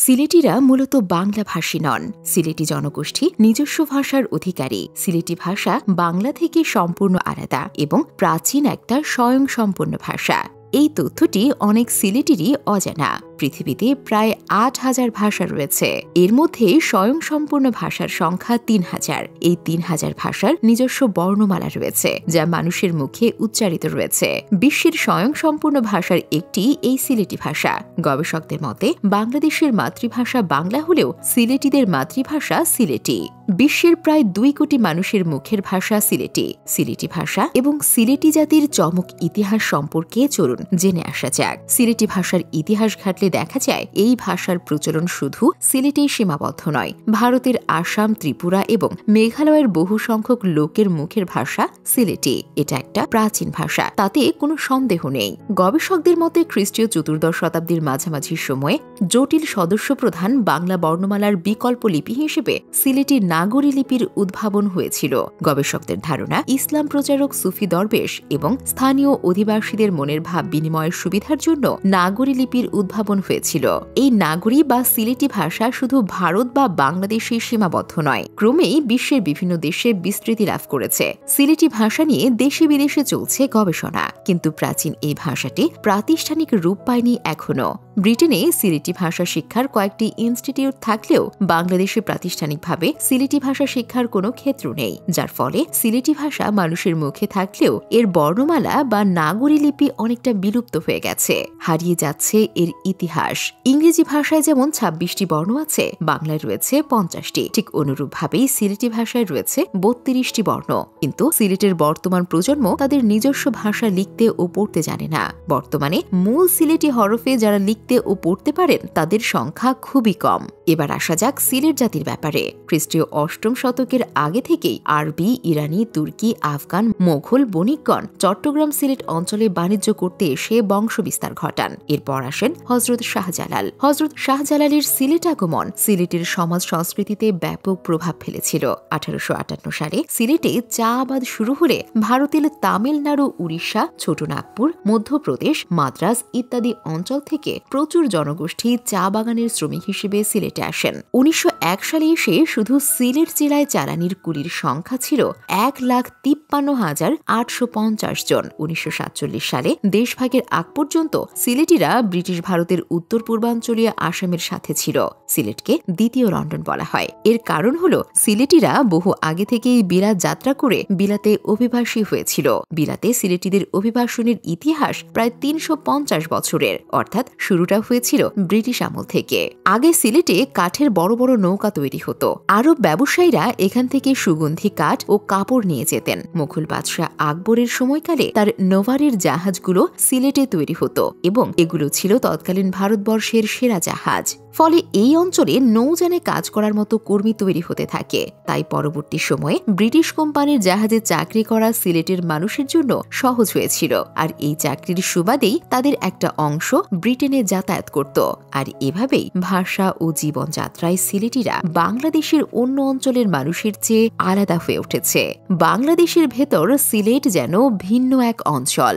সিলেটিরা মূলত বাংলাভাষী নন। সিলেটি জনগোষ্ঠী নিজস্ব ভাষার অধিকারী। সিলেটি ভাষা বাংলা থেকে সম্পূর্ণ আলাদা এবং প্রাচীন একটা স্বয়ংসম্পূর্ণ ভাষা। এই তথ্যটি অনেক সিলেটিরই অজানা। পৃথিবীতে প্রায় ৮,০০০ ভাষা রয়েছে। এর মধ্যে স্বয়ংসম্পূর্ণ ভাষার সংখ্যা ৩,০০০। এই ৩,০০০ ভাষার নিজস্ব বর্ণমালা রয়েছে, যা মানুষের মুখে উচ্চারিত রয়েছে। বিশ্বের স্বয়ংসম্পূর্ণ ভাষার একটি এই সিলেটি ভাষা। গবেষকদের মতে বাংলাদেশের মাতৃভাষা বাংলা হলেও সিলেটিদের মাতৃভাষা সিলেটি। বিশ্বের প্রায় ২ কোটি মানুষের মুখের ভাষা সিলেটি। সিলেটি ভাষা এবং সিলেটি জাতির চমক ইতিহাস সম্পর্কে চলুন জেনে আসা যাক। সিলেটি ভাষার ইতিহাস ঘাটলে দেখা যায় এই ভাষার প্রচলন শুধু সিলেটেই সীমাবদ্ধ নয়। ভারতের আসাম, ত্রিপুরা এবং মেঘালয়ের বহু সংখ্যক লোকের মুখের ভাষা সিলেটি। এটা একটা প্রাচীন ভাষা, তাতে কোনো সন্দেহ নেই। গবেষকদের মতে খ্রিস্টীয় চতুর্দশ শতাব্দীর মাঝামাঝি সময়ে জটিল সদস্যপ্রধান বাংলা বর্ণমালার বিকল্প লিপি হিসেবে সিলেটি নাগরী লিপির উদ্ভাবন হয়েছিল। গবেষকদের ধারণা, ইসলাম প্রচারক সুফি দরবেশ এবং স্থানীয় অধিবাসীদের মনের ভাব বিনিময়ের সুবিধার জন্য নাগরী লিপির উদ্ভাবন হয়েছিল। এই নাগরী বা সিলেটি ভাষা শুধু ভারত বা বাংলাদেশে সীমাবদ্ধ নয়, ক্রমেই বিশ্বের বিভিন্ন দেশে বিস্তৃতি লাভ করেছে। সিলেটি ভাষা নিয়ে দেশে বিদেশে চলছে গবেষণা, কিন্তু প্রাচীন এই ভাষাটি প্রাতিষ্ঠানিক রূপ পায়নি এখনো। ব্রিটেনে সিলেটি ভাষা শিক্ষার কয়েকটি ইনস্টিটিউট থাকলেও বাংলাদেশে প্রাতিষ্ঠানিকভাবে সিলেটি ভাষা শিক্ষার কোনো ক্ষেত্র নেই, যার ফলে সিলেটি ভাষা মানুষের মুখে থাকলেও এর বর্ণমালা বা নাগরী লিপি অনেকটা বিলুপ্ত হয়ে গেছে। হারিয়ে যাচ্ছে এর ইতিহাস। ইংরেজি ভাষায় যেমন ২৬টি বর্ণ আছে, বাংলায় রয়েছে ৫০টি। ঠিক অনুরূপভাবেই সিলেটি ভাষায় রয়েছে ৩২টি বর্ণ। কিন্তু সিলেটের বর্তমান প্রজন্ম তাদের নিজস্ব ভাষা লিখতে ও পড়তে জানে না। বর্তমানে মূল সিলেটি হরফে যারা লিখতে ও পড়তে পারেন তাদের সংখ্যা খুবই কম। এবার আসা যাক সিলেট জাতির ব্যাপারে। খ্রিস্টীয় ৮ম শতকের আগে থেকেই আরবি, ইরানি, তুর্কি, আফগান, মোঘল বণিকগণ চট্টগ্রাম সিলেট অঞ্চলে বাণিজ্য করতে এসে বংশ বিস্তার ঘটান। এরপর আসেন হযরত শাহজালাল। হযরত শাহজালালের সিলেট আগমন সিলেটের সমাজ সংস্কৃতিতে ব্যাপক প্রভাব ফেলেছিল। ১৮৫৮ সালে সিলেটে চা আবাদ শুরু হলে ভারতের তামিলনাড়ু, উড়িষ্যা, ছোটনাগপুর, মধ্যপ্রদেশ, মাদ্রাজ ইত্যাদি অঞ্চল থেকে প্রচুর জনগোষ্ঠী চা বাগানের শ্রমিক হিসেবে সিলেটে আসেন। ১৯০১ সালে এসে শুধু সিলেট জেলায় জ্বালানির কুলির সংখ্যা ছিল ১,৫৩,৮৫০ জন। ১৯৪৭ সালে দেশভাগের আগ পর্যন্ত সিলেটিরা ব্রিটিশ ভারতের উত্তর পূর্বাঞ্চলীয় আসামের সাথে ছিল। সিলেটকে দ্বিতীয় লন্ডন বলা হয়। এর কারণ হল সিলেটিরা বহু আগে থেকেই বিলাত যাত্রা করে বিলাতে অভিবাসী হয়েছিল। বিলাতে সিলেটিদের অভিবাসনের ইতিহাস প্রায় ৩৫০ বছরের, অর্থাৎ শুরুটা হয়েছিল ব্রিটিশ আমল থেকে। আগে সিলেটে কাঠের বড় বড় নৌকা তৈরি হতো। আরব ব্যবসায়ীরা এখান থেকে সুগন্ধি কাঠ ও কাপড় নিয়ে যেতেন। মুঘল বাদশাহ আকবরের সময়কালে তার নোভারের জাহাজগুলো সিলেটে তৈরি হতো এবং এগুলো ছিল তৎকালীন ভারতবর্ষের সেরা জাহাজ। ফলে এই অঞ্চলে নৌযানে কাজ করার মতো কর্মী তৈরি হতে থাকে। তাই পরবর্তী সময়ে ব্রিটিশ কোম্পানির জাহাজে চাকরি করা সিলেটের মানুষের জন্য সহজ হয়েছিল। আর এই চাকরির সুবাদেই তাদের একটা অংশ ব্রিটেনে যাতায়াত করত। আর এভাবেই ভাষা ও জীবনযাত্রায় সিলেটিরা বাংলাদেশের অন্য অঞ্চলের মানুষের চেয়ে আলাদা হয়ে উঠেছে। বাংলাদেশের ভেতর সিলেট যেন ভিন্ন এক অঞ্চল।